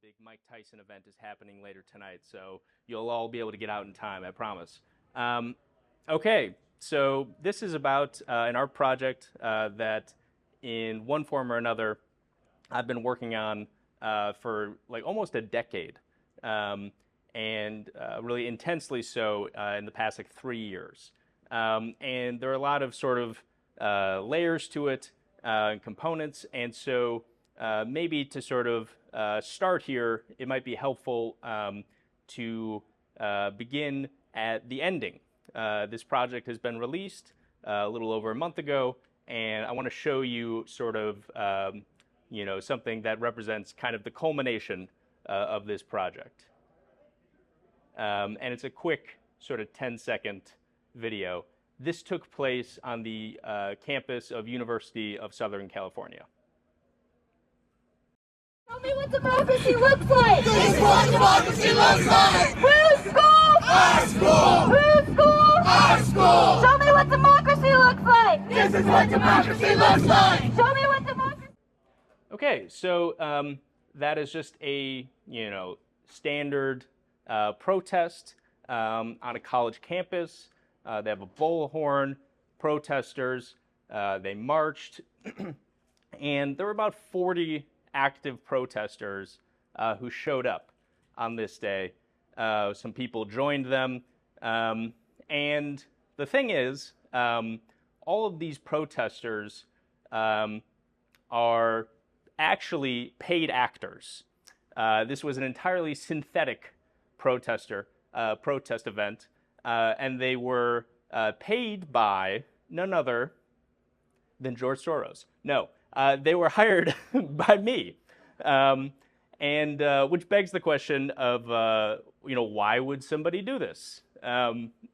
big Mike Tyson event is happening later tonight, so you'll all be able to get out in time, I promise. Um, okay, so this is about an art project that, in one form or another, I've been working on for like almost a decade, um, and really intensely so in the past like 3 years. And there are a lot of sort of layers to it and components, and so maybe to sort of start here, it might be helpful to begin at the ending. This project has been released a little over a month ago, and I want to show you sort of something that represents kind of the culmination of this project. And it's a quick sort of 10-second video. This took place on the campus of University of Southern California. Tell me what democracy looks like! This is what democracy looks like! Whose school? Our school! Whose school? Our school! Show me what democracy looks like! This is what democracy looks like! Show me what democracy... Okay, so that is just a, standard protest on a college campus. They have a bullhorn, protesters, they marched, and there were about 40 active protesters who showed up on this day. Some people joined them, and the thing is, all of these protesters are actually paid actors. This was an entirely synthetic protest event, and they were paid by none other than George Soros. No, they were hired by me, and which begs the question of, why would somebody do this?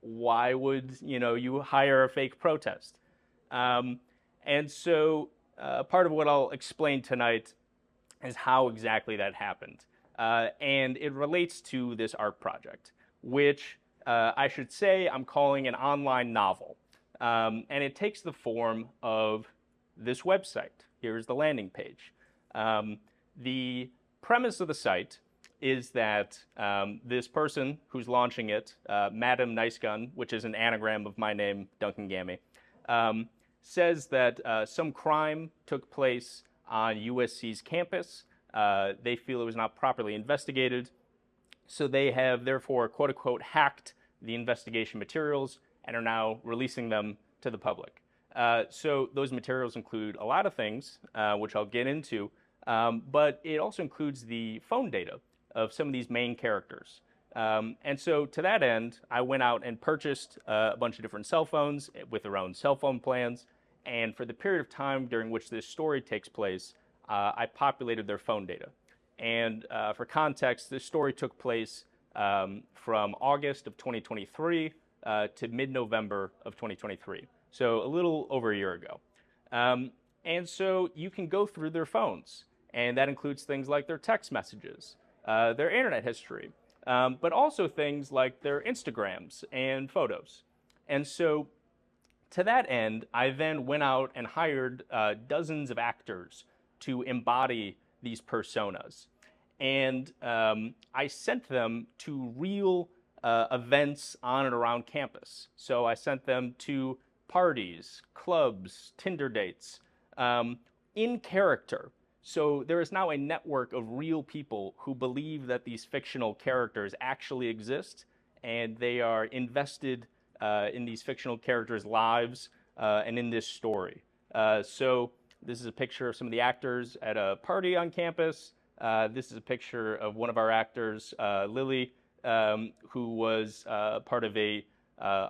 Why would, you hire a fake protest? And so part of what I'll explain tonight is how exactly that happened. And it relates to this art project, which I should say I'm calling an online novel. And it takes the form of this website. Here's the landing page. The premise of the site is that this person who's launching it, Madam Nice Gun, which is an anagram of my name, Duncan Gammy, says that some crime took place on USC's campus. They feel it was not properly investigated, so they have therefore, quote unquote, hacked the investigation materials and are now releasing them to the public. So those materials include a lot of things, which I'll get into, but it also includes the phone data of some of these main characters. And so to that end, I went out and purchased a bunch of different cell phones with their own cell phone plans. And for the period of time during which this story takes place, I populated their phone data. And for context, this story took place from August of 2023 to mid-November of 2023. So a little over a year ago. And so you can go through their phones. And that includes things like their text messages, their internet history, but also things like their Instagrams and photos. And so to that end, I then went out and hired dozens of actors to embody these personas. And I sent them to real events on and around campus. So I sent them to parties, clubs, Tinder dates, in character. So there is now a network of real people who believe that these fictional characters actually exist, and they are invested in these fictional characters' lives and in this story. So this is a picture of some of the actors at a party on campus. This is a picture of one of our actors, Lily, who was part of a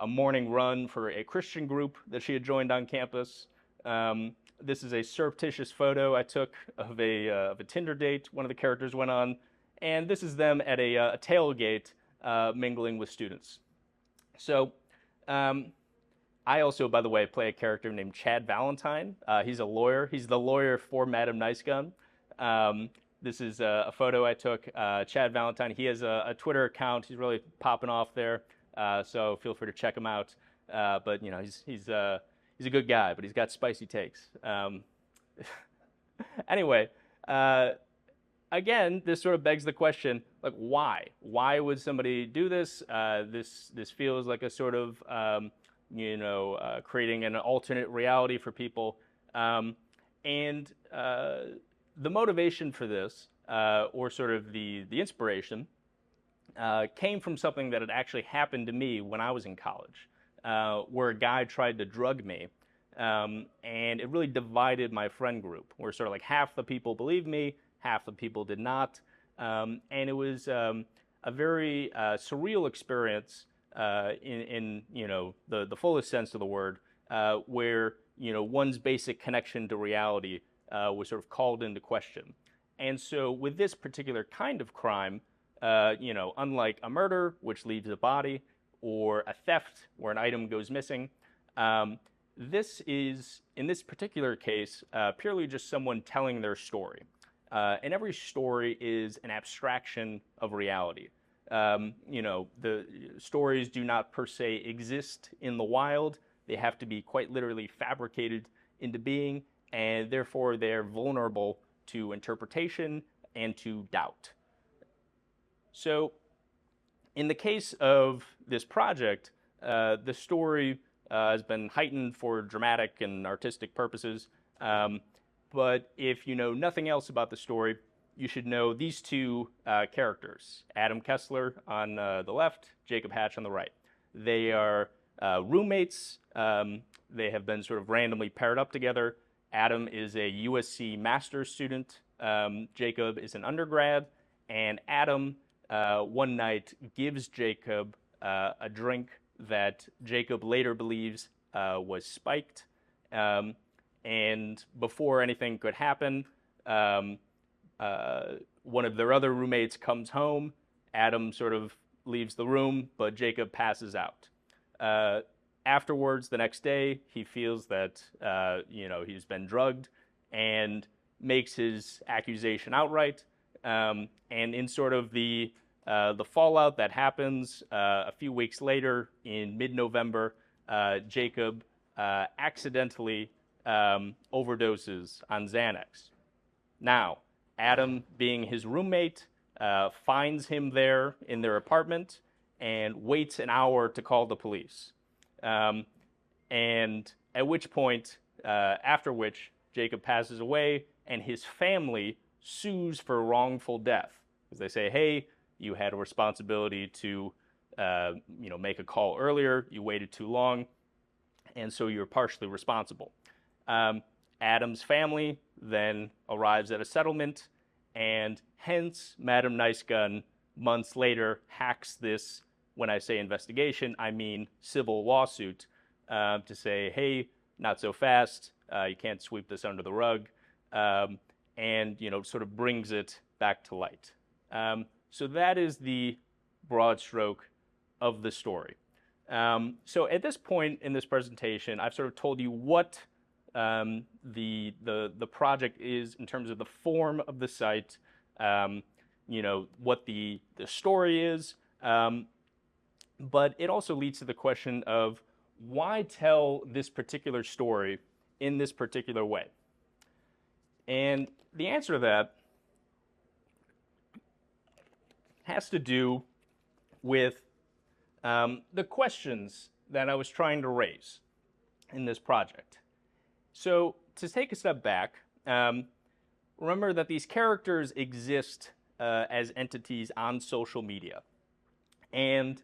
morning run for a Christian group that she had joined on campus. This is a surreptitious photo I took of a Tinder date one of the characters went on. And this is them at a tailgate mingling with students. So I also, by the way, play a character named Chad Valentine. He's a lawyer. He's the lawyer for Madam Nice Gun. This is a photo I took. Chad Valentine, he has a Twitter account. He's really popping off there, so feel free to check him out. But, he's a good guy, but he's got spicy takes. Anyway, I again, this sort of begs the question, like, why? Why would somebody do this? This feels like a sort of, creating an alternate reality for people. And the motivation for this, or sort of the inspiration, came from something that had actually happened to me when I was in college, where a guy tried to drug me. And it really divided my friend group, where sort of like half the people believed me, half the people did not. And it was a very surreal experience in the fullest sense of the word, where one's basic connection to reality was sort of called into question. And so with this particular kind of crime, unlike a murder, which leaves a body, or a theft, where an item goes missing, this is, in this particular case, purely just someone telling their story. And every story is an abstraction of reality. The stories do not per se exist in the wild. They have to be quite literally fabricated into being, and therefore they're vulnerable to interpretation and to doubt. So in the case of this project, the story has been heightened for dramatic and artistic purposes. But if you know nothing else about the story, you should know these two characters, Adam Kessler on the left, Jacob Hatch on the right. They are roommates. They have been sort of randomly paired up together. Adam is a USC master's student. Jacob is an undergrad. And Adam, one night, gives Jacob a drink that Jacob later believes was spiked. And before anything could happen, one of their other roommates comes home. Adam sort of leaves the room, but Jacob passes out. Afterwards, the next day, he feels that he's been drugged and makes his accusation outright. And in sort of the fallout that happens a few weeks later, in mid-November, Jacob accidentally overdoses on Xanax. Now, Adam, being his roommate, finds him there in their apartment and waits an hour to call the police. And at which point, after which, Jacob passes away and his family sues for wrongful death. Because they say, hey, you had a responsibility to make a call earlier, you waited too long, and so you're partially responsible. Adam's family then arrives at a settlement, and hence Madam Nice Gun months later hacks this, when I say investigation, I mean civil lawsuit, to say, hey, not so fast, you can't sweep this under the rug, and sort of brings it back to light. So that is the broad stroke of the story. So at this point in this presentation, I've sort of told you what the project is in terms of the form of the site, what the story is, but it also leads to the question of why tell this particular story in this particular way? And the answer to that has to do with the questions that I was trying to raise in this project. So to take a step back, remember that these characters exist as entities on social media. And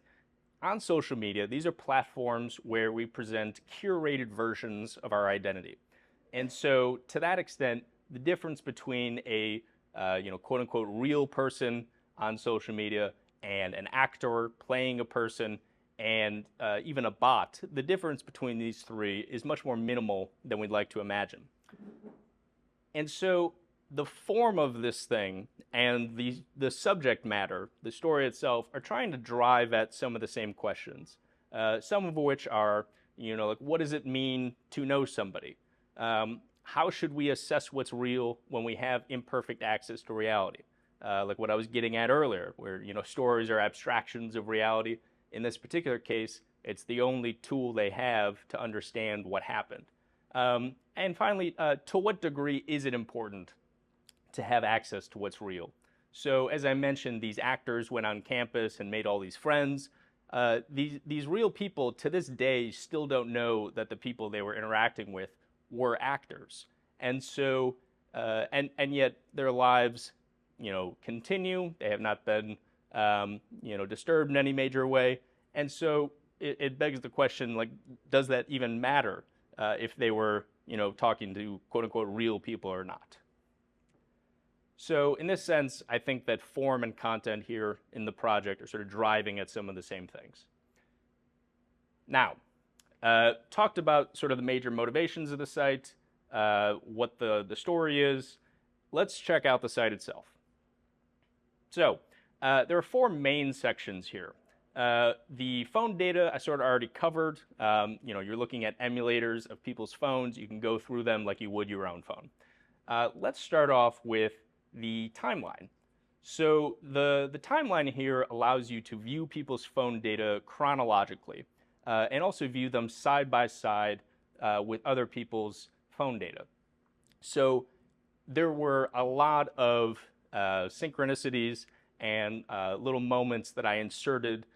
on social media, these are platforms where we present curated versions of our identity. And so to that extent, the difference between a quote-unquote real person on social media and an actor playing a person and even a bot, the difference between these three is much more minimal than we'd like to imagine. And so the form of this thing and the subject matter, the story itself, are trying to drive at some of the same questions, some of which are, like, what does it mean to know somebody? How should we assess what's real when we have imperfect access to reality? Like what I was getting at earlier, where stories are abstractions of reality. In this particular case, it's the only tool they have to understand what happened. And finally, to what degree is it important to have access to what's real. So as I mentioned, these actors went on campus and made all these friends. These real people to this day still don't know that the people they were interacting with were actors. And so, and yet their lives, continue. They have not been, disturbed in any major way. And so it begs the question, like, does that even matter if they were, talking to quote unquote real people or not? So in this sense, I think that form and content here in the project are sort of driving at some of the same things. Now, talked about sort of the major motivations of the site, what the story is. Let's check out the site itself. So there are 4 main sections here. The phone data I sort of already covered. You're looking at emulators of people's phones. You can go through them like you would your own phone. Let's start off with the timeline. So the timeline here allows you to view people's phone data chronologically and also view them side by side with other people's phone data. So there were a lot of synchronicities and little moments that I inserted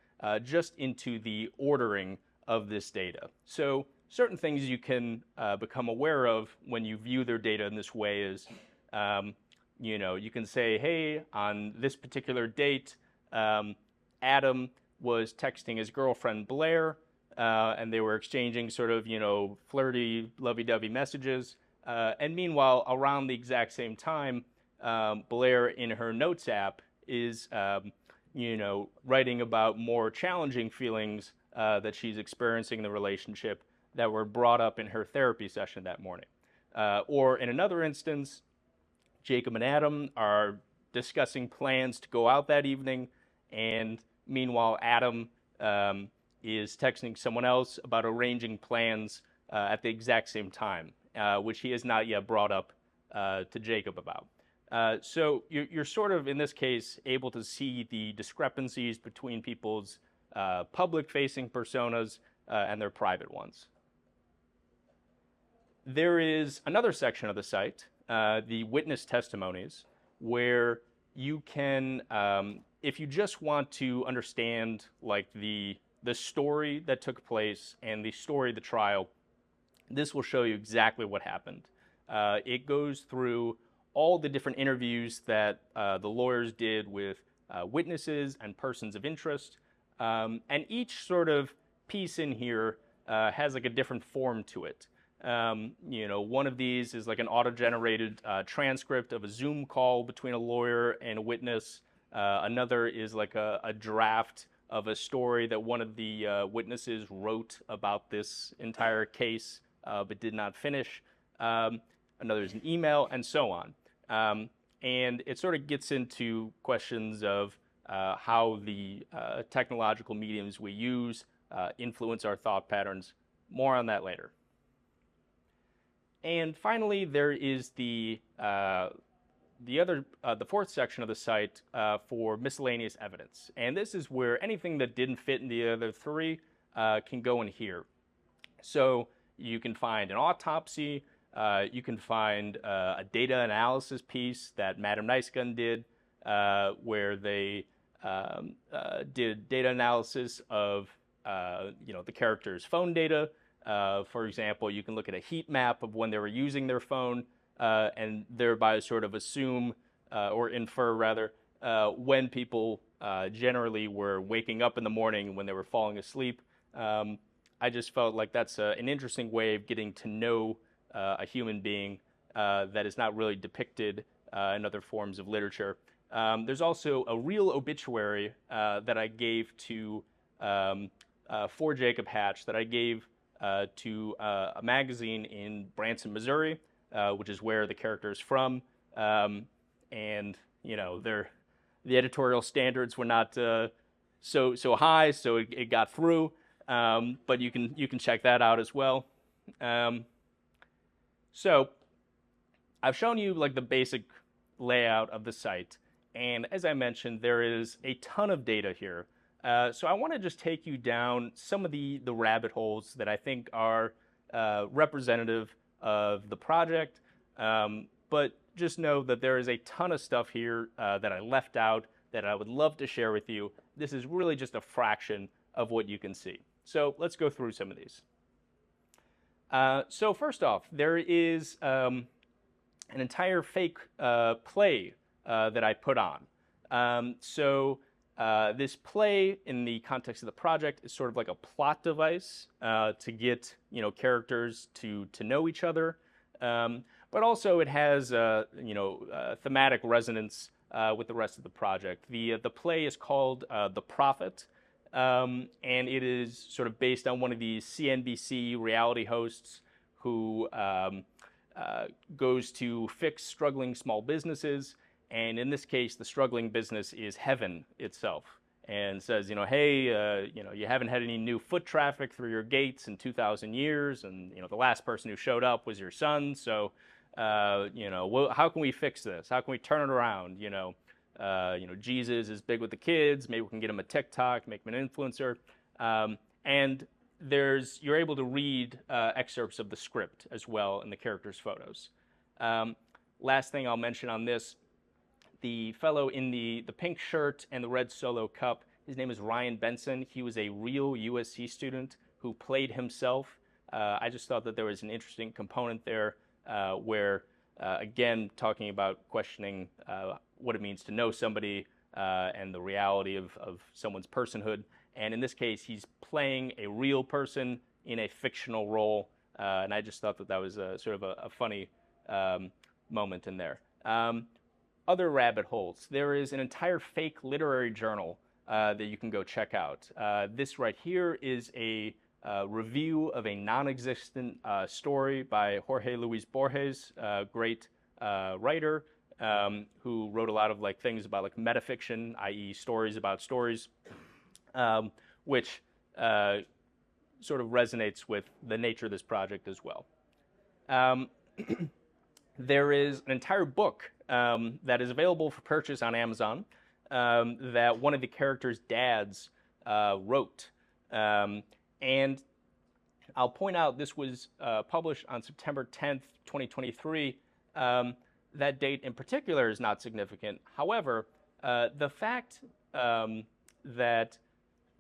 just into the ordering of this data. So certain things you can become aware of when you view their data in this way is you can say, hey, on this particular date, Adam was texting his girlfriend Blair, and they were exchanging sort of, flirty, lovey-dovey messages. And meanwhile, around the exact same time, Blair in her notes app is, writing about more challenging feelings that she's experiencing in the relationship that were brought up in her therapy session that morning. Or in another instance, Jacob and Adam are discussing plans to go out that evening, and meanwhile, Adam is texting someone else about arranging plans at the exact same time, which he has not yet brought up to Jacob about. So you're sort of, in this case, able to see the discrepancies between people's public-facing personas and their private ones. There is another section of the site, the witness testimonies, where you can, if you just want to understand like the story that took place and the story of the trial, this will show you exactly what happened. It goes through all the different interviews that the lawyers did with witnesses and persons of interest, and each sort of piece in here has like a different form to it. One of these is like an auto-generated transcript of a Zoom call between a lawyer and a witness. Another is like a draft of a story that one of the witnesses wrote about this entire case but did not finish. Another is an email, and so on. And it sort of gets into questions of how the technological mediums we use influence our thought patterns. More on that later. And finally, there is the fourth section of the site for miscellaneous evidence. And this is where anything that didn't fit in the other 3 can go in here. So you can find an autopsy, you can find a data analysis piece that Madam Nice Gun did, where they did data analysis of the character's phone data. For example, you can look at a heat map of when they were using their phone and thereby sort of assume or infer rather when people generally were waking up in the morning when they were falling asleep. I just felt like that's an interesting way of getting to know a human being that is not really depicted in other forms of literature. There's also a real obituary that I gave to, for Jacob Hatch, that I gave to a magazine in Branson, Missouri, which is where the character is from. And, the editorial standards were not so high, so it got through. But you can check that out as well. So I've shown you like the basic layout of the site, and as I mentioned, there is a ton of data here. So I want to just take you down some of the rabbit holes that I think are representative of the project, but just know that there is a ton of stuff here that I left out that I would love to share with you. This is really just a fraction of what you can see. So let's go through some of these. So first off, there is an entire fake play that I put on. This play, in the context of the project, is sort of like a plot device to get characters to know each other, but also it has thematic resonance with the rest of the project. The play is called The Prophet, and it is sort of based on one of these CNBC reality hosts who goes to fix struggling small businesses. And in this case, the struggling business is heaven itself, and says, hey, you haven't had any new foot traffic through your gates in 2,000 years, and the last person who showed up was your son. So, how can we fix this? How can we turn it around? Jesus is big with the kids. Maybe we can get him a TikTok, make him an influencer, and you're able to read excerpts of the script as well in the characters' photos. Last thing I'll mention on this. The fellow in the pink shirt and the red solo cup, his name is Ryan Benson. He was a real USC student who played himself. I just thought that there was an interesting component there where, again, talking about questioning what it means to know somebody and the reality of someone's personhood. And in this case, he's playing a real person in a fictional role. And I just thought that that was sort of a funny moment in there. Other rabbit holes. There is an entire fake literary journal that you can go check out. This right here is a review of a non-existent story by Jorge Luis Borges, a great writer who wrote a lot of things about metafiction, i.e. stories about stories, which sort of resonates with the nature of this project as well. There is an entire book that is available for purchase on Amazon that one of the characters' dads wrote. And I'll point out this was published on September 10th, 2023. That date in particular is not significant. However, the fact that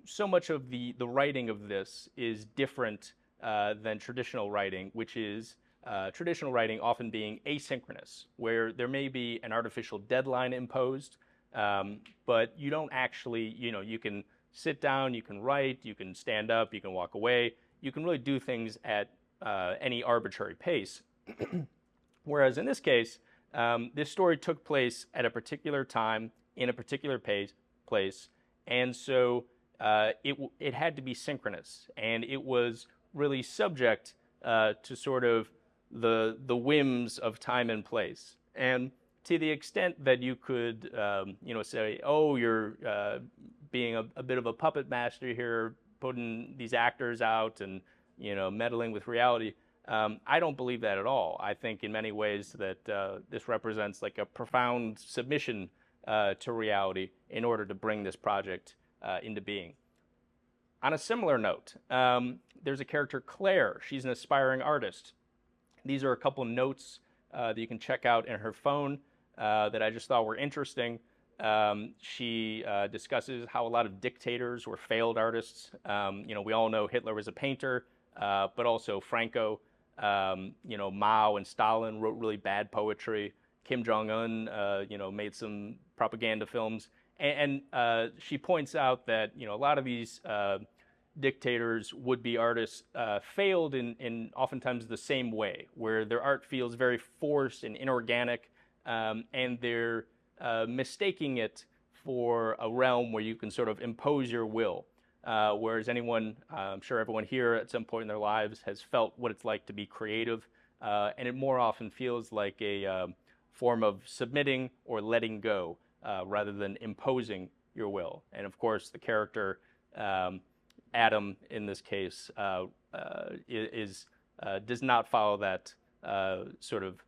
so much of the writing of this is different than traditional writing, which is traditional writing often being asynchronous, where there may be an artificial deadline imposed, but you don't actually, you can sit down, you can write, you can stand up, you can walk away, you can really do things at any arbitrary pace. Whereas in this case, this story took place at a particular time, in a particular place, and so it had to be synchronous, and it was really subject to sort of the whims of time and place. And to the extent that you could, say, oh, you're being a bit of a puppet master here, putting these actors out and, meddling with reality, I don't believe that at all. I think in many ways that this represents a profound submission to reality in order to bring this project into being. On a similar note, there's a character, Claire. She's an aspiring artist. These are a couple notes that you can check out in her phone that I just thought were interesting. She discusses how a lot of dictators were failed artists. We all know Hitler was a painter, but also Franco, Mao and Stalin wrote really bad poetry. Kim Jong-un, made some propaganda films. And she points out that, a lot of these dictators, would-be artists, failed in oftentimes the same way, where their art feels very forced and inorganic, and they're mistaking it for a realm where you can sort of impose your will. Whereas I'm sure everyone here at some point in their lives has felt what it's like to be creative, and it more often feels like a form of submitting or letting go rather than imposing your will. And of course, the character Adam, in this case, does not follow that sort of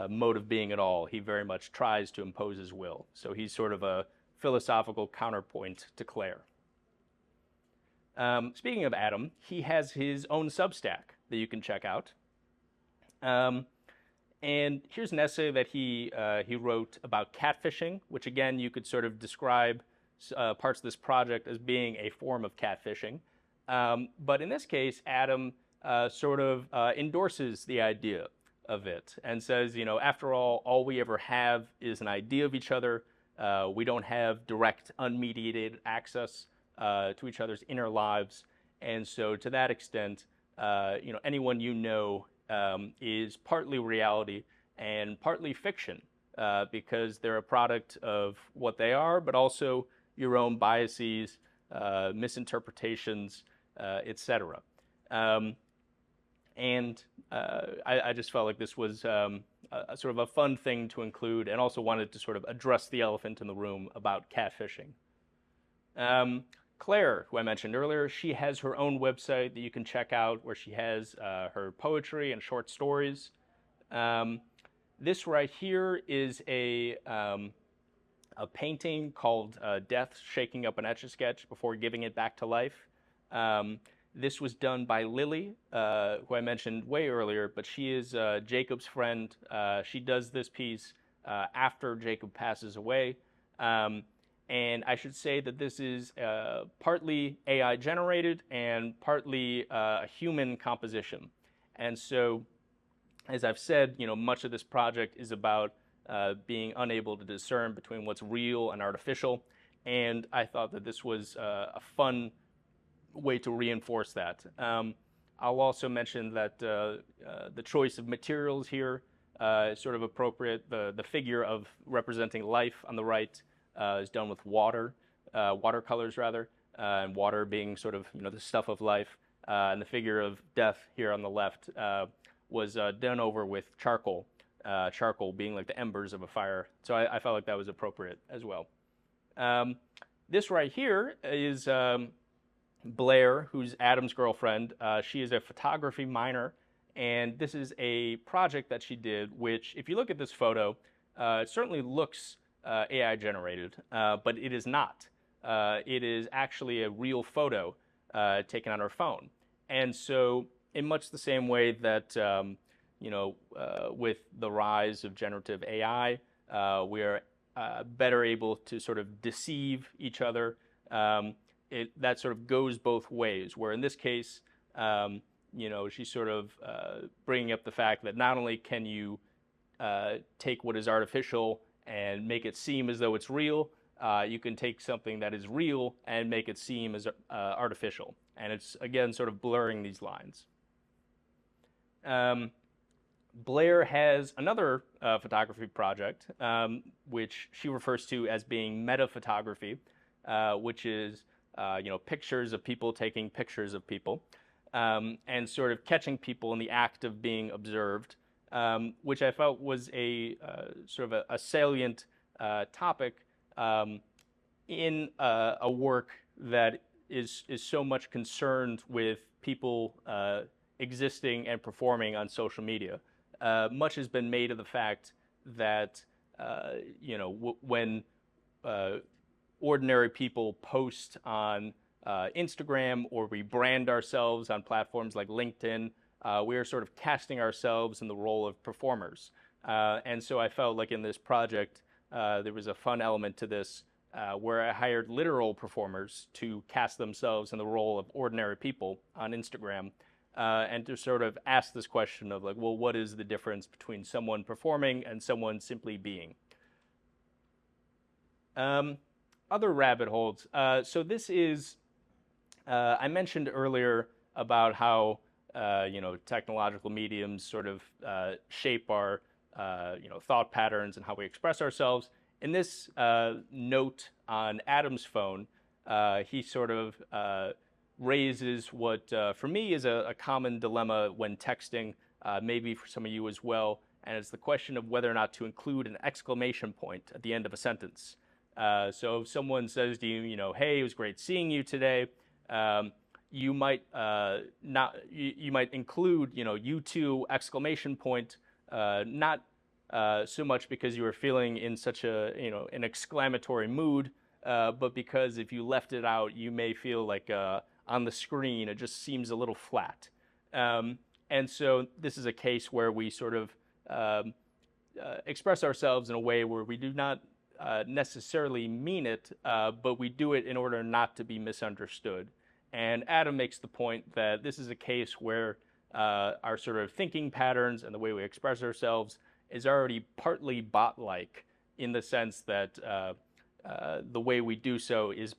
mode of being at all. He very much tries to impose his will. So he's sort of a philosophical counterpoint to Claire. Speaking of Adam, he has his own Substack that you can check out. And here's an essay that he wrote about catfishing, which again you could sort of describe parts of this project as being a form of catfishing. But in this case, Adam sort of endorses the idea of it and says, you know, after all we ever have is an idea of each other. We don't have direct, unmediated access to each other's inner lives, and so to that extent, you know, anyone you know is partly reality and partly fiction because they're a product of what they are, but also your own biases, misinterpretations, etc. And I just felt like this was a sort of a fun thing to include, and also wanted to sort of address the elephant in the room about catfishing. Claire, who I mentioned earlier, she has her own website that you can check out where she has her poetry and short stories. This right here is a painting called Death Shaking Up an Etch-a-Sketch Before Giving It Back to Life. This was done by Lily, who I mentioned way earlier, but she is Jacob's friend. She does this piece after Jacob passes away. And I should say that this is partly AI generated and partly a human composition. And so, as I've said, you know, much of this project is about being unable to discern between what's real and artificial. And I thought that this was a fun way to reinforce that. I'll also mention that the choice of materials here is sort of appropriate. The figure of representing life on the right is done with watercolors rather, and water being sort of, you know, the stuff of life, and the figure of death here on the left was done over with charcoal, charcoal being like the embers of a fire. So I felt like that was appropriate as well. This right here is Blair, who's Adam's girlfriend. She is a photography minor, and this is a project that she did, which, if you look at this photo, it certainly looks AI generated, but it is not. It is actually a real photo taken on her phone. And so, in much the same way that, you know, with the rise of generative AI, we are better able to sort of deceive each other. That sort of goes both ways, where in this case, you know, she's sort of bringing up the fact that not only can you take what is artificial and make it seem as though it's real, you can take something that is real and make it seem as artificial. And it's, again, sort of blurring these lines. Blair has another photography project, which she refers to as being meta photography, which is you know, pictures of people taking pictures of people, and sort of catching people in the act of being observed, which I felt was a sort of a salient topic in a work that is so much concerned with people existing and performing on social media. Much has been made of the fact that you know, when ordinary people post on Instagram, or we brand ourselves on platforms like LinkedIn, we are sort of casting ourselves in the role of performers. And so I felt like in this project, there was a fun element to this, where I hired literal performers to cast themselves in the role of ordinary people on Instagram, and to sort of ask this question of like, well, what is the difference between someone performing and someone simply being? Other rabbit holes. So this is, I mentioned earlier about how you know, technological mediums sort of shape our you know, thought patterns and how we express ourselves. In this note on Adam's phone, he sort of raises what for me is a common dilemma when texting, maybe for some of you as well, and it's the question of whether or not to include an exclamation point at the end of a sentence. So if someone says to you, you know, hey, it was great seeing you today, you might you might include, you know, you too exclamation point, not so much because you were feeling in such a, you know, an exclamatory mood, but because if you left it out, you may feel like on the screen it just seems a little flat. And so this is a case where we sort of express ourselves in a way where we do not necessarily mean it, but we do it in order not to be misunderstood. And Adam makes the point that this is a case where our sort of thinking patterns and the way we express ourselves is already partly bot-like, in the sense that the way we do so is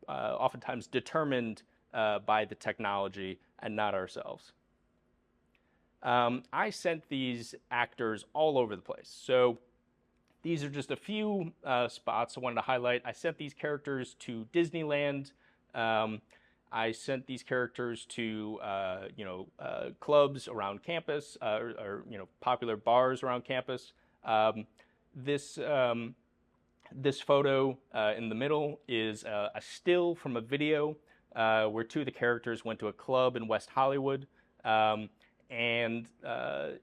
oftentimes determined by the technology and not ourselves. I sent these actors all over the place. So these are just a few spots I wanted to highlight. I sent these characters to Disneyland. I sent these characters to clubs around campus, or popular bars around campus. This photo in the middle is a still from a video where two of the characters went to a club in West Hollywood. And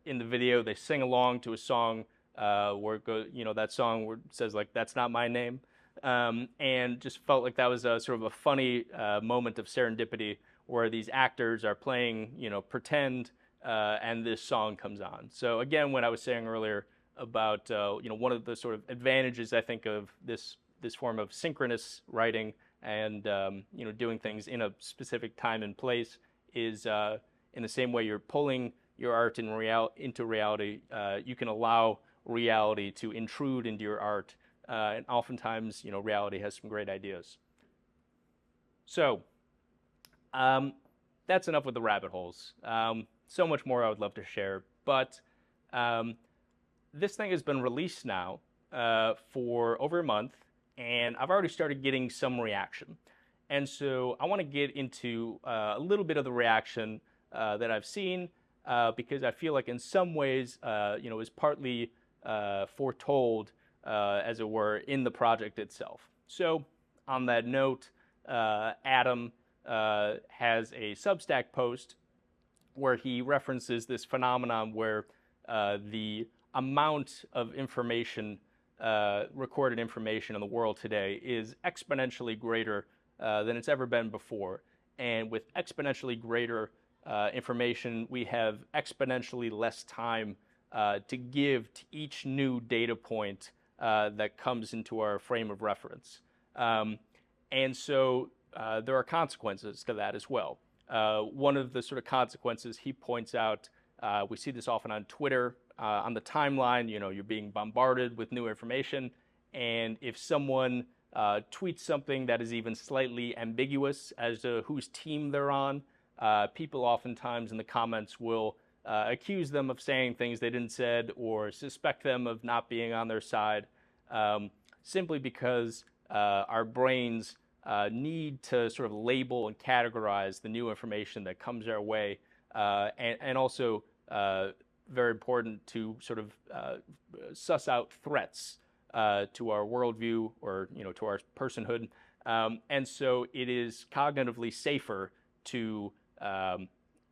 in the video, they sing along to a song where it goes, that song where it says, like, "That's not my name." And just felt like that was a sort of a funny moment of serendipity where these actors are playing, pretend, and this song comes on. So again, what I was saying earlier about, one of the sort of advantages, I think, of this form of synchronous writing and, doing things in a specific time and place is in the same way you're pulling your art into reality, you can allow reality to intrude into your art. And oftentimes, reality has some great ideas. So that's enough with the rabbit holes. So much more I would love to share, but this thing has been released now for over a month, and I've already started getting some reaction. And so I want to get into a little bit of the reaction that I've seen, because I feel like in some ways, is partly foretold, as it were, in the project itself. So on that note, Adam has a Substack post where he references this phenomenon where the amount of information, recorded information in the world today is exponentially greater than it's ever been before. And with exponentially greater information, we have exponentially less time to give to each new data point that comes into our frame of reference. And so there are consequences to that as well. One of the sort of consequences he points out, we see this often on Twitter, on the timeline, you're being bombarded with new information, and if someone tweets something that is even slightly ambiguous as to whose team they're on, people oftentimes in the comments will accuse them of saying things they didn't said, or suspect them of not being on their side, simply because our brains need to sort of label and categorize the new information that comes our way, and also very important to sort of suss out threats to our worldview or to our personhood, and so it is cognitively safer to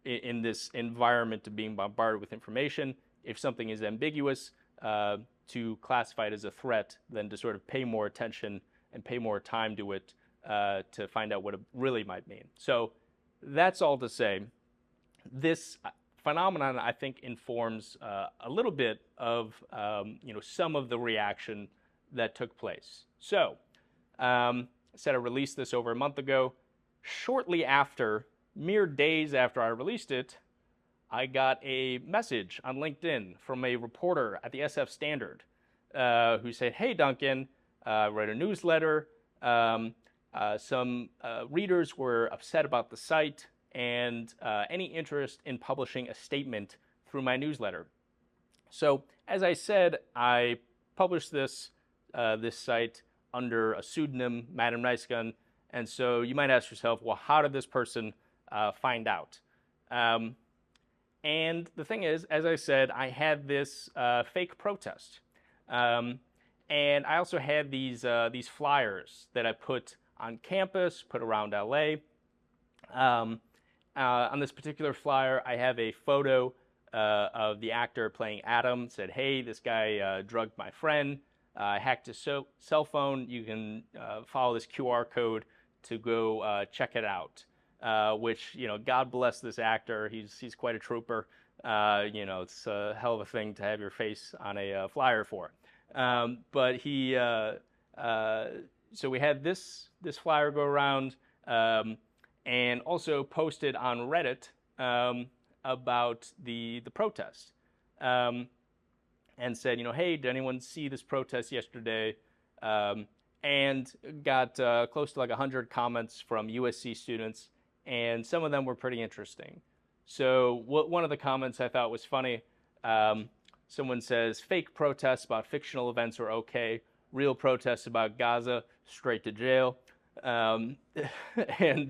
in this environment of being bombarded with information, if something is ambiguous, to classify it as a threat than to sort of pay more attention and pay more time to it to find out what it really might mean. So that's all to say, this phenomenon, I think, informs a little bit of some of the reaction that took place. So I said I released this over a month ago. Shortly after, mere days after I released it, I got a message on LinkedIn from a reporter at the SF Standard who said, "Hey, Duncan, I read a newsletter. Some readers were upset about the site and any interest in publishing a statement through my newsletter." So, as I said, I published this site under a pseudonym, Madam Nice Gun, and so you might ask yourself, well, how did this person find out? And the thing is, as I said, I had this fake protest, and I also had these flyers that I put on campus, put around LA. On this particular flyer, I have a photo of the actor playing Adam. It said, "Hey, this guy drugged my friend, hacked his cell phone. You can follow this QR code to go check it out." Which, God bless this actor. He's quite a trooper. You know, it's a hell of a thing to have your face on a flyer for. But he, so we had this flyer go around, and also posted on Reddit about the protest, and said, you know, hey, did anyone see this protest yesterday? And got close to like 100 comments from USC students, and some of them were pretty interesting. So one of the comments I thought was funny. Someone says, fake protests about fictional events are okay. Real protests about Gaza, straight to jail. And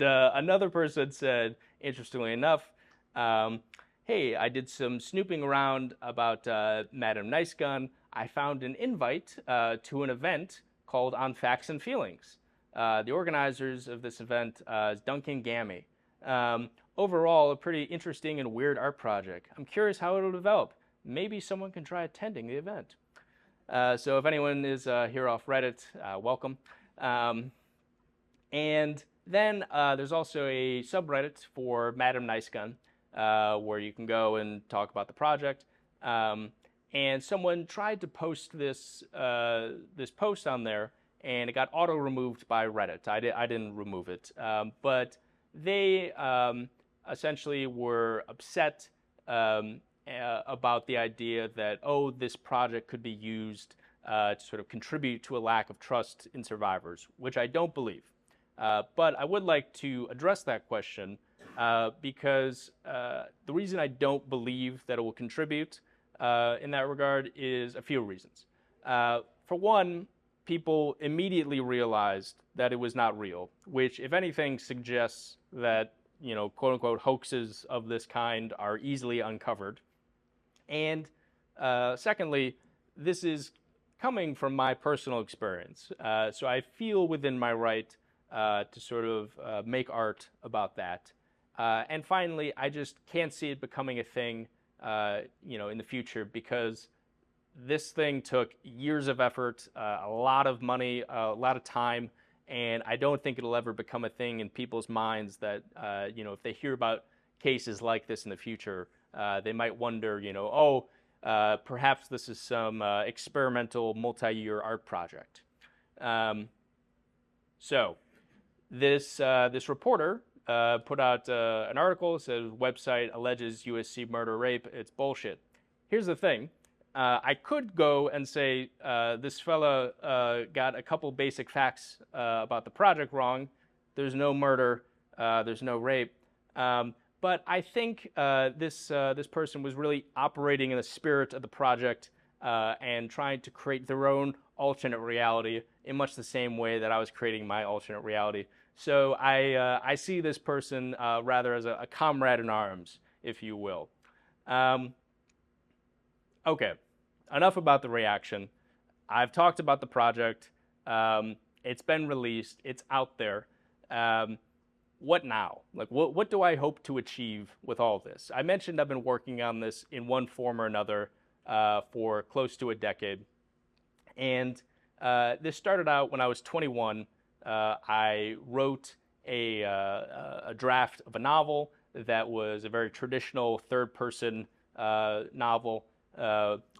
another person said, interestingly enough, hey, I did some snooping around about Madam Nice Gun. I found an invite to an event called On Facts and Feelings. The organizers of this event is Duncan Gammy. Overall, a pretty interesting and weird art project. I'm curious how it'll develop. Maybe someone can try attending the event. So if anyone is here off Reddit, welcome. And then there's also a subreddit for Madam Nice Gun, where you can go and talk about the project. And someone tried to post this this post on there, and it got auto removed by Reddit. I didn't remove it, but they essentially were upset about the idea that, oh, this project could be used to sort of contribute to a lack of trust in survivors, which I don't believe. But I would like to address that question because the reason I don't believe that it will contribute in that regard is a few reasons. For one, people immediately realized that it was not real, which, if anything, suggests that, you know, quote unquote hoaxes of this kind are easily uncovered. And secondly, this is coming from my personal experience. So I feel within my right to sort of make art about that. And finally, I just can't see it becoming a thing, you know, in the future, because this thing took years of effort, a lot of money, a lot of time, and I don't think it'll ever become a thing in people's minds that, you know, if they hear about cases like this in the future, they might wonder, you know, oh, perhaps this is some experimental multi-year art project. So this reporter put out an article, says website alleges USC murder rape. It's bullshit. Here's the thing. I could go and say this fella got a couple basic facts about the project wrong. There's no murder. There's no rape. But I think this person was really operating in the spirit of the project and trying to create their own alternate reality in much the same way that I was creating my alternate reality. So I see this person rather as a comrade in arms, if you will. Okay, enough about the reaction. I've talked about the project. It's been released. It's out there. What now? Like, what do I hope to achieve with all this? I mentioned I've been working on this in one form or another for close to a decade. And this started out when I was 21. I wrote a draft of a novel that was a very traditional third-person novel.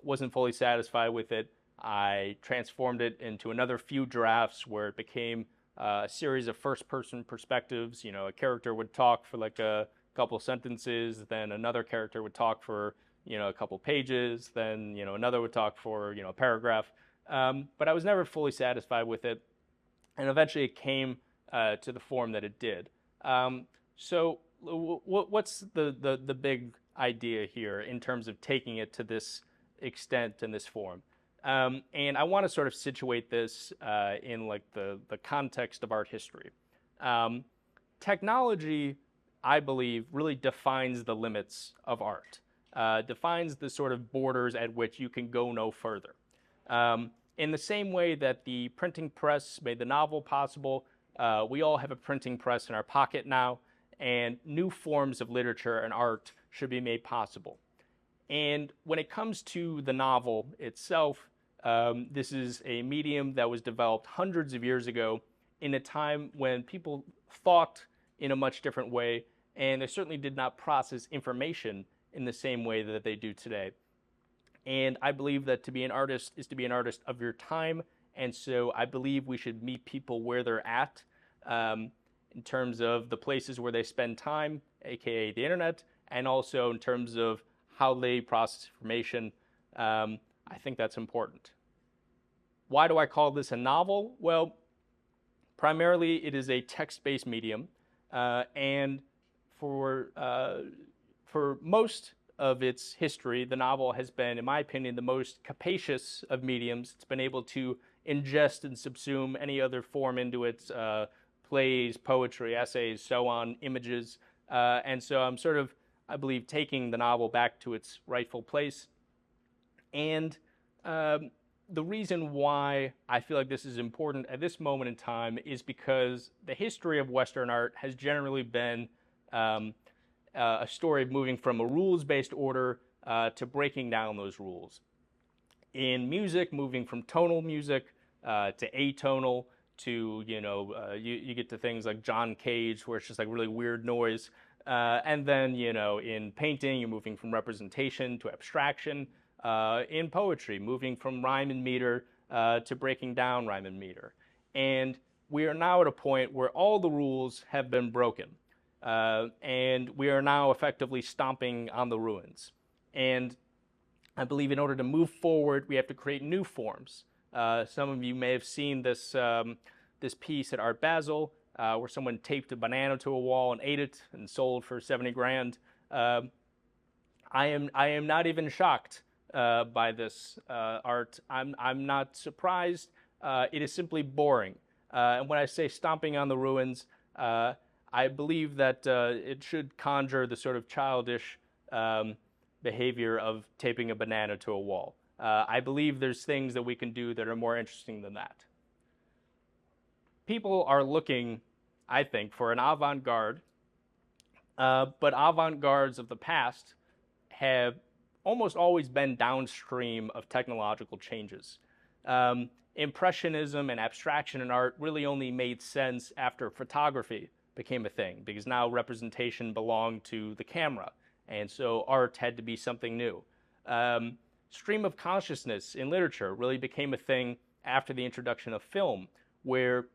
Wasn't fully satisfied with it. I transformed it into another few drafts where it became a series of first-person perspectives. You know, a character would talk for like a couple sentences, then another character would talk for, you know, a couple pages, then, you know, another would talk for, you know, a paragraph. But I was never fully satisfied with it, and eventually it came to the form that it did. So what's the big idea here in terms of taking it to this extent and this form? And I want to sort of situate this in like the context of art history. Technology, I believe, really defines the limits of art, defines the sort of borders at which you can go no further. In the same way that the printing press made the novel possible, we all have a printing press in our pocket now, and new forms of literature and art should be made possible. And when it comes to the novel itself, this is a medium that was developed hundreds of years ago in a time when people thought in a much different way, and they certainly did not process information in the same way that they do today. And I believe that to be an artist is to be an artist of your time. And so I believe we should meet people where they're at, in terms of the places where they spend time, aka the internet, and also in terms of how they process information. I think that's important. Why do I call this a novel? Well, primarily it is a text-based medium, and for most of its history, the novel has been, in my opinion, the most capacious of mediums. It's been able to ingest and subsume any other form into its plays, poetry, essays, so on, images. And so I'm sort of, I believe, taking the novel back to its rightful place. And the reason why I feel like this is important at this moment in time is because the history of Western art has generally been a story of moving from a rules-based order to breaking down those rules. In music, moving from tonal music to atonal to, you get to things like John Cage, where it's just like really weird noise. And then, in painting, you're moving from representation to abstraction. In poetry, moving from rhyme and meter to breaking down rhyme and meter. And we are now at a point where all the rules have been broken. And we are now effectively stomping on the ruins. And I believe in order to move forward, we have to create new forms. Some of you may have seen this, this piece at Art Basel, where someone taped a banana to a wall and ate it and sold for 70 grand. I am not even shocked by this art. I'm not surprised. It is simply boring. And when I say stomping on the ruins, I believe that it should conjure the sort of childish behavior of taping a banana to a wall. I believe there's things that we can do that are more interesting than that. People are looking, I think, for an avant-garde, but avant-gardes of the past have almost always been downstream of technological changes. Impressionism and abstraction in art really only made sense after photography became a thing, because now representation belonged to the camera, and so art had to be something new. Stream of consciousness in literature really became a thing after the introduction of film, where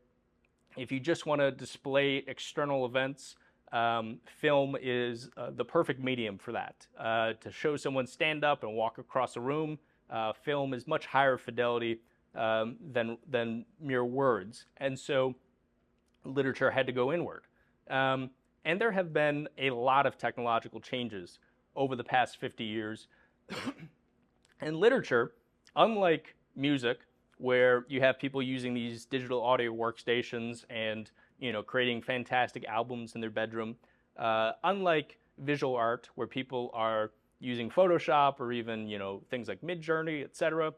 if you just want to display external events, film is the perfect medium for that. To show someone stand up and walk across a room, film is much higher fidelity than mere words. And so literature had to go inward. And there have been a lot of technological changes over the past 50 years. And literature, unlike music, where you have people using these digital audio workstations and creating fantastic albums in their bedroom, unlike visual art, where people are using Photoshop or even things like Midjourney, etc.,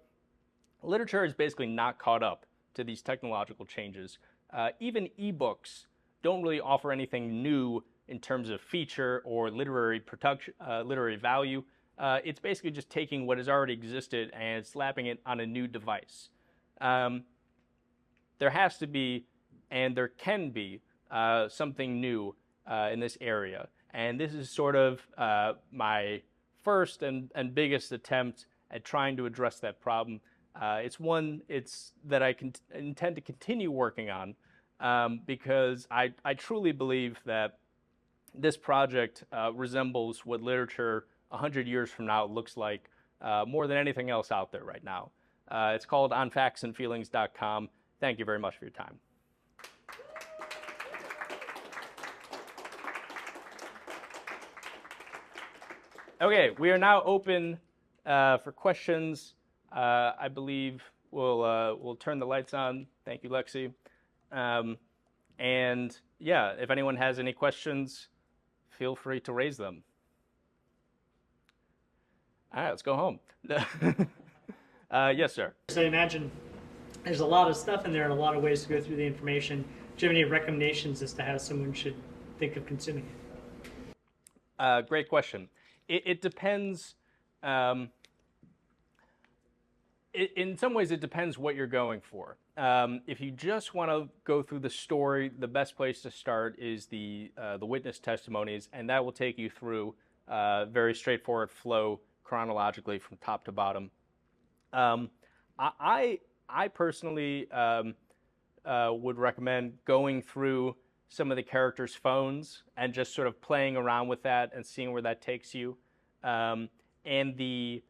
literature is basically not caught up to these technological changes. Even ebooks don't really offer anything new in terms of feature or literary production, literary value. It's basically just taking what has already existed and slapping it on a new device. There has to be, and there can be, something new in this area. And this is sort of my first and biggest attempt at trying to address that problem. It's one that I intend to continue working on, because I truly believe that this project resembles what literature 100 years from now looks like more than anything else out there right now. It's called onfactsandfeelings.com. Thank you very much for your time. Okay, we are now open for questions. I believe we'll turn the lights on. Thank you, Lexi. And yeah, if anyone has any questions, feel free to raise them. All right, let's go home. Yes, sir. So I imagine there's a lot of stuff in there and a lot of ways to go through the information. Do you have any recommendations as to how someone should think of consuming it? Great question. It depends. In some ways, it depends what you're going for. If you just want to go through the story, the best place to start is the witness testimonies, and that will take you through very straightforward flow chronologically from top to bottom. I personally would recommend going through some of the characters' phones and just sort of playing around with that and seeing where that takes you. And the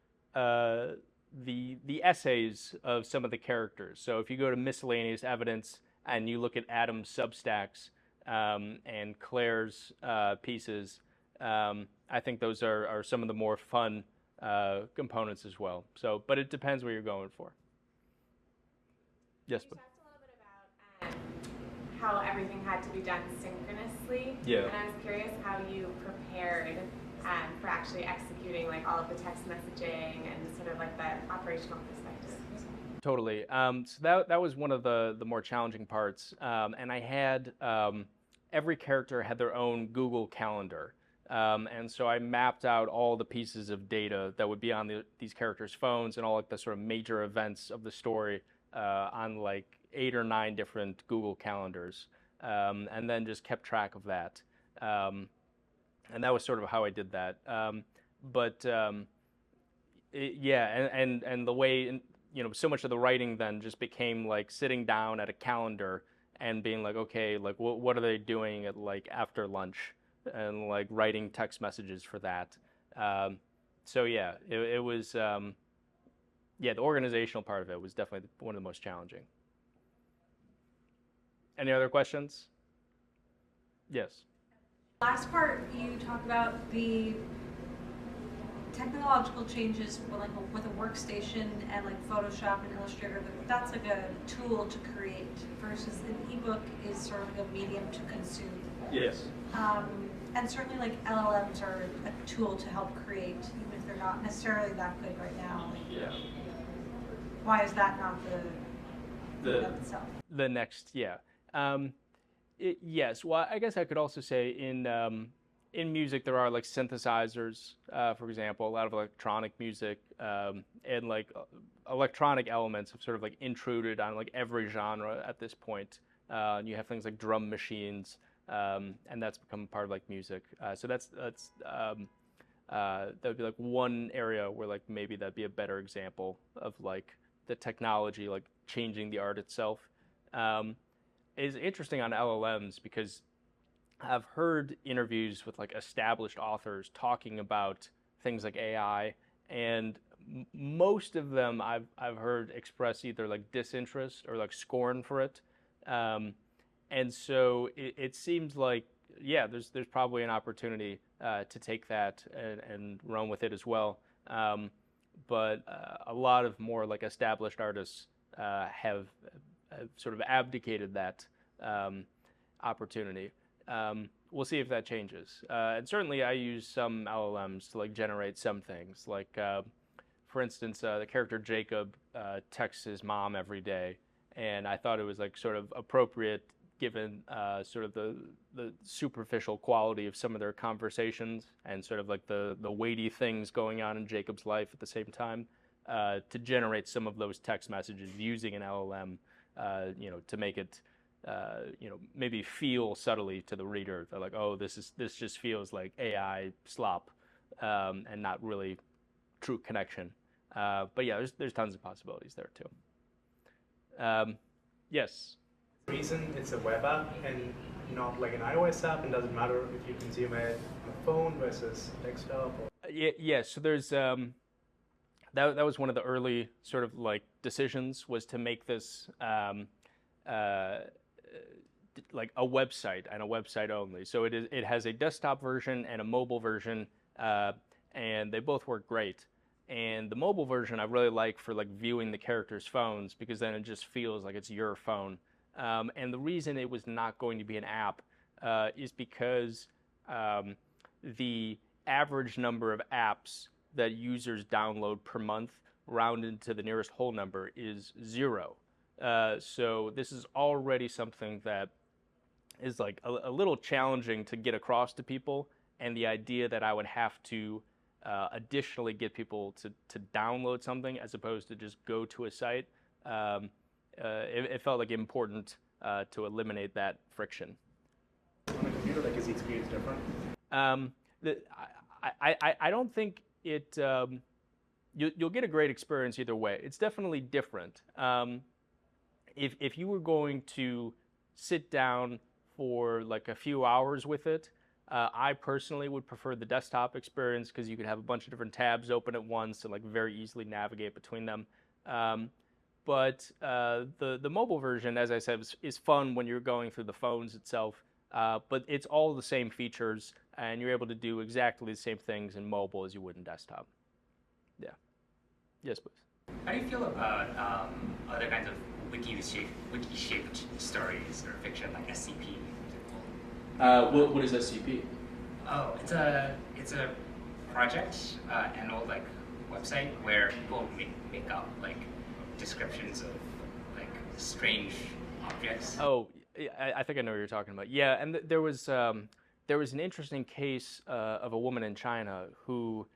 essays of some of the characters. So if you go to miscellaneous evidence and you look at Adam's Substacks and Claire's pieces, I think those are some of the more fun components as well. So, but it depends what you're going for. Yes, You talked a little bit about how everything had to be done synchronously. Yeah. And I was curious how you prepared for actually executing like all of the text messaging and sort of like the operational perspective. Totally. So that was one of the more challenging parts. And I had every character had their own Google Calendar. And so I mapped out all the pieces of data that would be on these characters' phones and all like the sort of major events of the story on like 8 or 9 different Google calendars, and then just kept track of that. And that was sort of how I did that. Yeah, and the way, so much of the writing then just became like sitting down at a calendar and being like, okay, like what are they doing at like after lunch, and like writing text messages for that. So yeah, it was. Yeah, the organizational part of it was definitely one of the most challenging. Any other questions? Yes. Last part, you talk about the technological changes with a workstation and like Photoshop and Illustrator. That's like a tool to create versus an ebook is sort of a medium to consume. Yes. And certainly like LLMs are a tool to help create, even if they're not necessarily that good right now. Yeah. Why is that not the of itself? The next, yeah. Yes. Well, I guess I could also say in music there are like synthesizers, for example, a lot of electronic music, and like electronic elements have sort of like intruded on like every genre at this point. You have things like drum machines, and that's become part of like music. So that would be like one area where like maybe that'd be a better example of like the technology like changing the art itself. Is interesting on LLMs because I've heard interviews with like established authors talking about things like AI, and most of them I've heard express either like disinterest or like scorn for it. And so it seems like, yeah, there's probably an opportunity to take that and run with it as well. But a lot of more like established artists have sort of abdicated that opportunity. We'll see if that changes. And certainly I use some LLMs to like generate some things. Like, for instance, the character Jacob texts his mom every day. And I thought it was like sort of appropriate given sort of the superficial quality of some of their conversations and sort of like the weighty things going on in Jacob's life at the same time, to generate some of those text messages using an LLM, to make it, maybe feel subtly to the reader. They're like, oh, this just feels like AI slop, and not really true connection. But yeah, there's tons of possibilities there too. Yes. Reason it's a web app and not like an iOS app, and doesn't matter if you consume it on a phone versus desktop. Yeah. So there's that was one of the early sort of like decisions, was to make this like a website and a website only. So it has a desktop version and a mobile version, and they both work great. And the mobile version I really like for like viewing the characters' phones, because then it just feels like it's your phone. And the reason it was not going to be an app is because the average number of apps that users download per month, rounded to the nearest whole number, is 0. So this is already something that is like a little challenging to get across to people. And the idea that I would have to additionally get people to download something as opposed to just go to a site, it felt like important to eliminate that friction. On a computer, like, is the experience different? I don't think it. You'll get a great experience either way. It's definitely different. If you were going to sit down for like a few hours with it, I personally would prefer the desktop experience because you could have a bunch of different tabs open at once and like very easily navigate between them. But the mobile version, as I said, is fun when you're going through the phones itself. But it's all the same features, and you're able to do exactly the same things in mobile as you would in desktop. Yeah. Yes, please. How do you feel about other kinds of wiki-shaped stories or fiction like SCP? What is SCP? Oh, it's a project, an old like website where people make up like descriptions of like strange objects. Oh, I think I know what you're talking about. Yeah, and there was an interesting case of a woman in China who,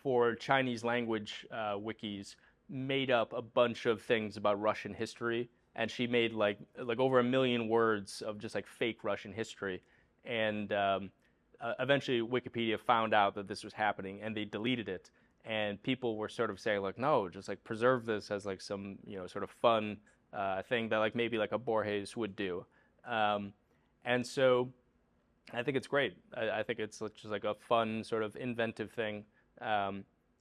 for Chinese language wikis, made up a bunch of things about Russian history, and she made like over 1 million words of just like fake Russian history, and eventually Wikipedia found out that this was happening, and they deleted it, and people were sort of saying like, no, just like preserve this as like some sort of fun thing that like maybe like a Borges would do, and so I think it's great. I think it's just like a fun sort of inventive thing.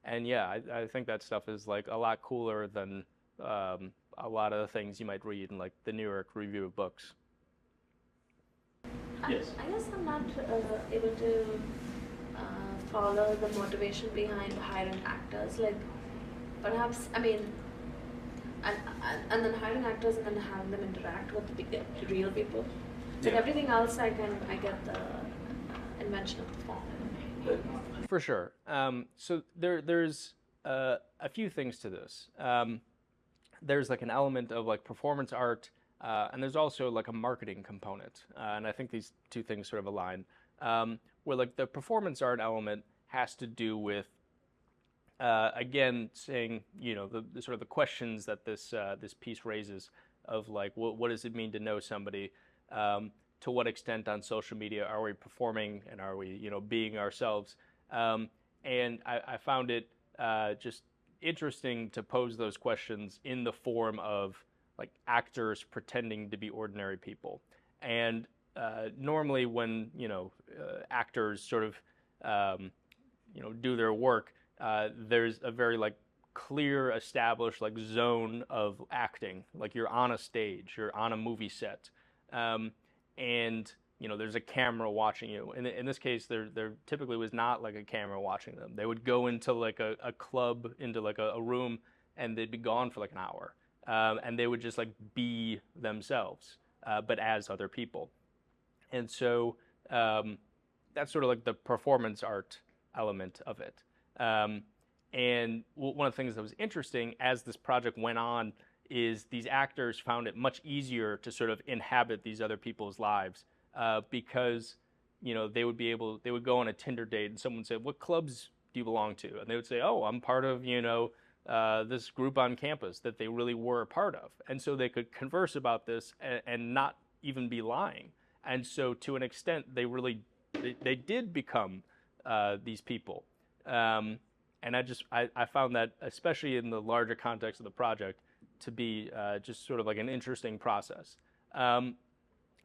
And yeah, I think that stuff is like a lot cooler than a lot of the things you might read in like the New York Review of Books. Yes. I guess I'm not able to follow the motivation behind hiring actors. Like, perhaps, I mean, and then hiring actors and then having them interact with the real people. Like everything else, I get the invention of the form. For sure. So there's a few things to this. There's like an element of like performance art, and there's also like a marketing component. And I think these two things sort of align. Where like the performance art element has to do with, again, saying, the sort of the questions that this piece raises of like, what does it mean to know somebody? To what extent on social media are we performing, and are we, being ourselves? And I found it just interesting to pose those questions in the form of like actors pretending to be ordinary people. And normally when actors sort of do their work, there's a very like clear established like zone of acting. Like you're on a stage, you're on a movie set, and there's a camera watching you. In this case, there typically was not like a camera watching them. They would go into like a club, into like a room, and they'd be gone for like an hour. And they would just like be themselves, but as other people. And so that's sort of like the performance art element of it. And one of the things that was interesting as this project went on is these actors found it much easier to sort of inhabit these other people's lives. Because, they would go on a Tinder date and someone said, what clubs do you belong to? And they would say, oh, I'm part of, this group on campus that they really were a part of. And so they could converse about this and not even be lying. And so to an extent, they did become these people. And I found that, especially in the larger context of the project, to be just sort of like an interesting process.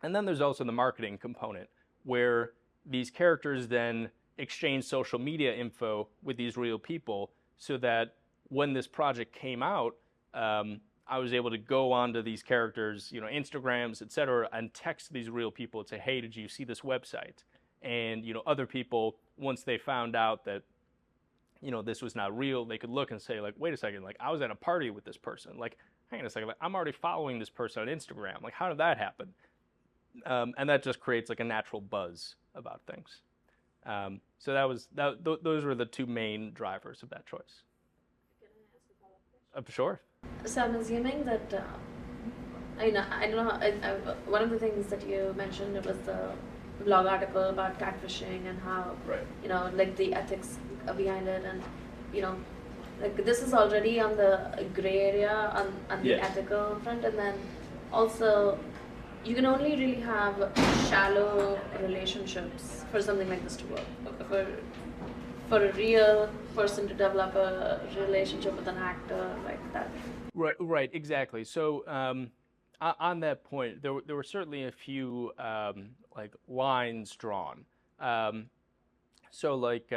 And then there's also the marketing component, where these characters then exchange social media info with these real people, so that when this project came out, I was able to go onto these characters, Instagrams, et cetera, and text these real people and say, hey, did you see this website? And, other people, once they found out that, this was not real, they could look and say, like, wait a second, like, I was at a party with this person. Like, hang on a second, like, I'm already following this person on Instagram. Like, how did that happen? And that just creates like a natural buzz about things. So those were the two main drivers of that choice. Can I ask a follow-up question? Sure. So I'm assuming that, I don't know, one of the things that you mentioned was the blog article about catfishing and how, right. Like the ethics behind it, and, like this is already on the gray area on the yes. ethical front, and then also, you can only really have shallow relationships for something like this to work. For a real person to develop a relationship with an actor like that. Right, exactly. So on that point, there were certainly a few like lines drawn. So like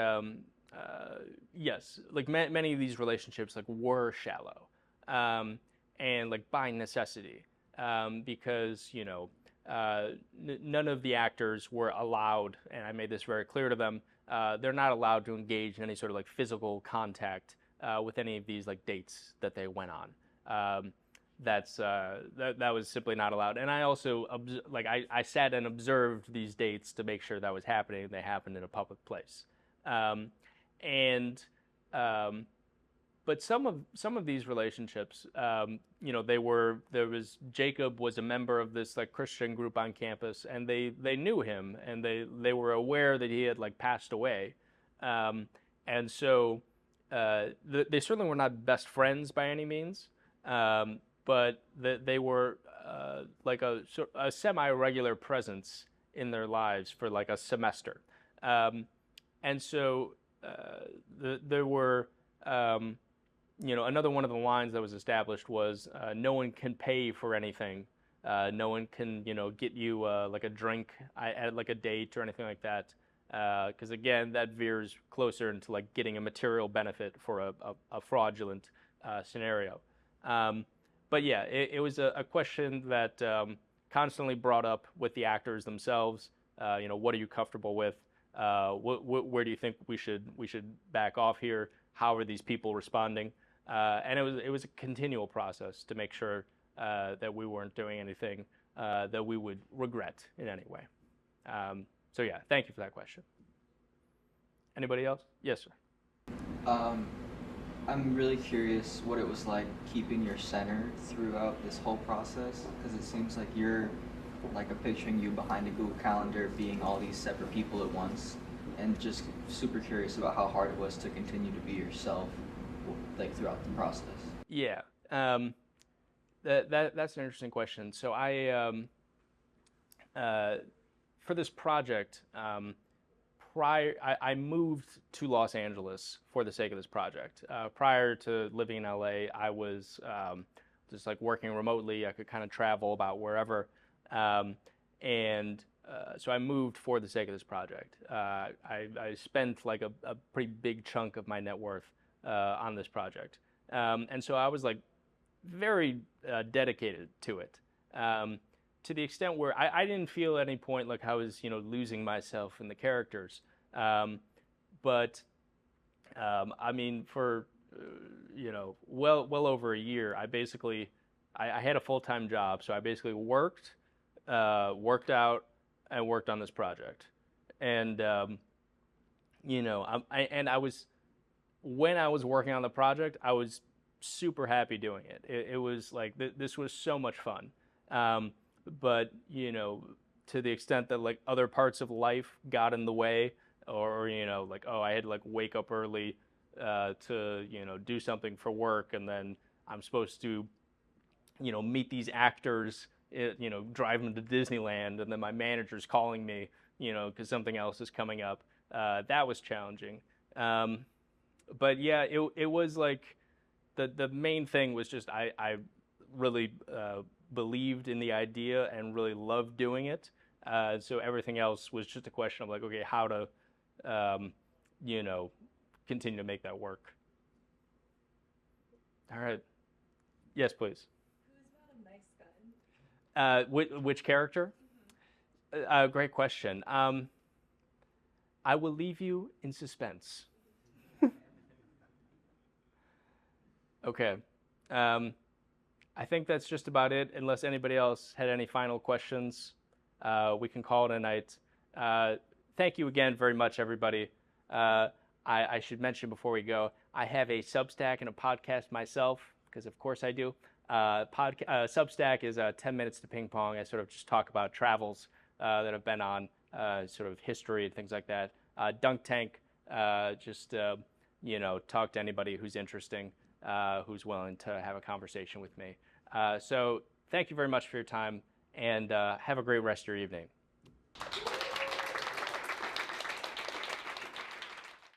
yes, like many of these relationships like were shallow, and like by necessity, because none of the actors were allowed, and I made this very clear to them. They're not allowed to engage in any sort of like physical contact with any of these like dates that they went on. That was simply not allowed. And I also I sat and observed these dates to make sure that was happening. They happened in a public place, but some of these relationships, Jacob was a member of this like Christian group on campus, and they knew him, and they were aware that he had like passed away, and so they certainly were not best friends by any means, but they were like a semi-regular presence in their lives for like a semester, and so there were. Another one of the lines that was established was no one can pay for anything. No one can, get you like a drink at like a date or anything like that. Because again, that veers closer into like getting a material benefit for a fraudulent scenario. But yeah, it was a question that constantly brought up with the actors themselves. What are you comfortable with? Where do you think we should back off here? How are these people responding? And it was a continual process to make sure that we weren't doing anything that we would regret in any way. So yeah, thank you for that question. Anybody else? Yes, sir. I'm really curious what it was like keeping your center throughout this whole process, because it seems like you're like picturing you behind a Google Calendar being all these separate people at once, and just super curious about how hard it was to continue to be yourself like throughout the process. Yeah, that's an interesting question. So I for this project, I moved to Los Angeles for the sake of this project. Prior to living in LA, I was just like working remotely. I could kind of travel about wherever, and so I moved for the sake of this project. I spent like a pretty big chunk of my net worth on this project, and so I was like very dedicated to it, to the extent where I didn't feel at any point like I was losing myself in the characters, but I mean for well over a year I basically I had a full-time job, so I basically worked out and worked on this project, and I was, when I was working on the project, I was super happy doing it. It was like this was so much fun, but to the extent that like other parts of life got in the way, or like I had to like wake up early to do something for work, and then I'm supposed to meet these actors, drive them to Disneyland, and then my manager's calling me, because something else is coming up. That was challenging. But yeah, it was like the main thing was just I really believed in the idea and really loved doing it. So everything else was just a question of like, okay, how to continue to make that work. All right. Yes, please. Which character? Great question. I will leave you in suspense. Okay. I think that's just about it. Unless anybody else had any final questions, we can call it a night. Thank you again very much, everybody. I should mention before we go, I have a Substack and a podcast myself, because of course I do. Substack is 10 Minutes to Ping Pong. I sort of just talk about travels that have been on, sort of history and things like that. Dunk Tank, just talk to anybody who's interesting, who's willing to have a conversation with me. So thank you very much for your time, and have a great rest of your evening.